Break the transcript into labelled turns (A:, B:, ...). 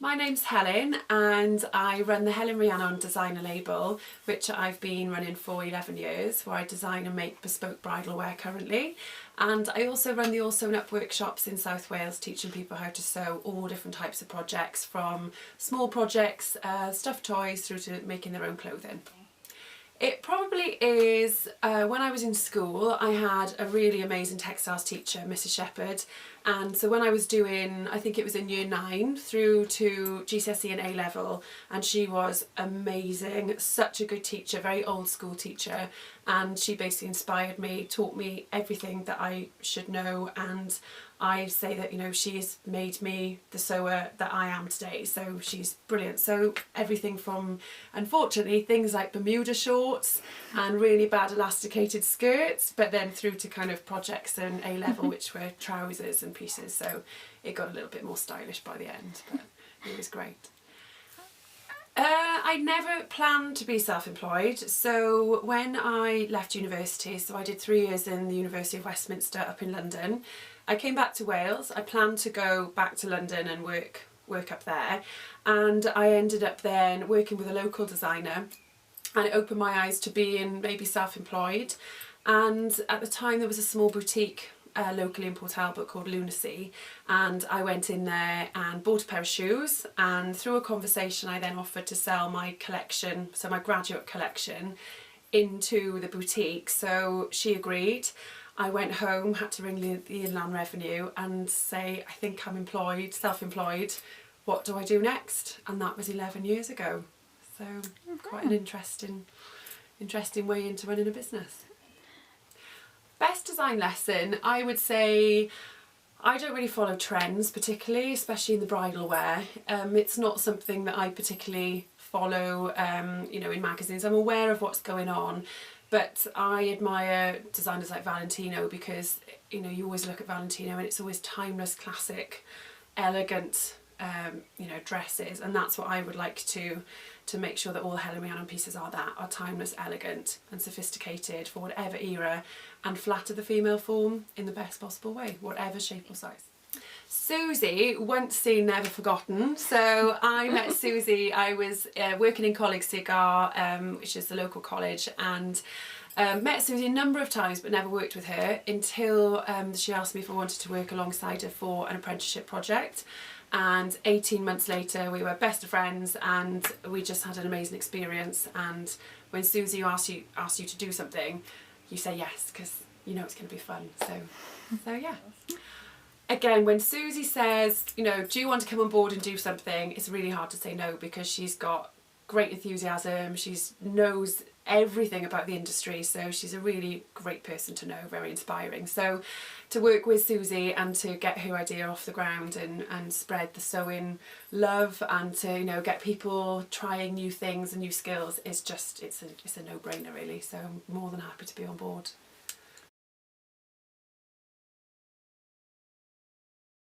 A: My name's Helen and I run the Helen Rhiannon designer label, which I've been running for 11 years, where I design and make bespoke bridal wear currently. And I also run the All Sewn Up workshops in South Wales, teaching people how to sew all different types of projects, from small projects, stuffed toys, through to making their own clothing. It probably is, when I was in school, I had a really amazing textiles teacher, Mrs. Shepherd, and so when I was doing, I think it was in year 9 through to GCSE and A-level, and she was amazing, such a good teacher, very old school teacher, and she basically inspired me, taught me everything that I should know, and I say that, you know, she's made me the sewer that I am today, so she's brilliant. So everything from, unfortunately, things like Bermuda shorts and really bad elasticated skirts, but then through to kind of projects in A-level, which were trousers and pieces, so it got a little bit more stylish by the end, but it was great. I never planned to be self-employed, so when I left university, so I did 3 years in the University of Westminster up in London, I came back to Wales. I planned to go back to London and work up there, and I ended up then working with a local designer, and it opened my eyes to being maybe self-employed. And at the time there was a small boutique locally in Port Talbot called Lunacy, and I went in there and bought a pair of shoes, and through a conversation I then offered to sell my collection, so my graduate collection, into the boutique. So she agreed. I went home, had to ring the Inland Revenue and say, I think I'm employed, self-employed, what do I do next? And that was 11 years ago. So quite an interesting way into running a business. Best design lesson, I would say I don't really follow trends particularly, especially in the bridal wear. It's not something that I particularly follow, you know, in magazines. I'm aware of what's going on, but I admire designers like Valentino because, you know, you always look at Valentino and it's always timeless, classic, elegant, you know, dresses, and that's what I would like to make sure that all Helen Rhiannon pieces are timeless, elegant and sophisticated for whatever era, and flatter the female form in the best possible way, whatever shape or size. Suzi, once seen, never forgotten. So I met Suzi, I was working in Coleg Cigar, which is the local college, and met Suzi a number of times but never worked with her until she asked me if I wanted to work alongside her for an apprenticeship project. And 18 months later we were best of friends and we just had an amazing experience. And when Suzi asks you to do something, you say yes because you know it's going to be fun. So yeah. Again, when Suzi says, you know, do you want to come on board and do something, it's really hard to say no because she's got great enthusiasm, she knows everything about the industry, so she's a really great person to know, very inspiring. So to work with Suzi and to get her idea off the ground and spread the sewing love and to, you know, get people trying new things and new skills is just, it's a no-brainer really, so I'm more than happy to be on board.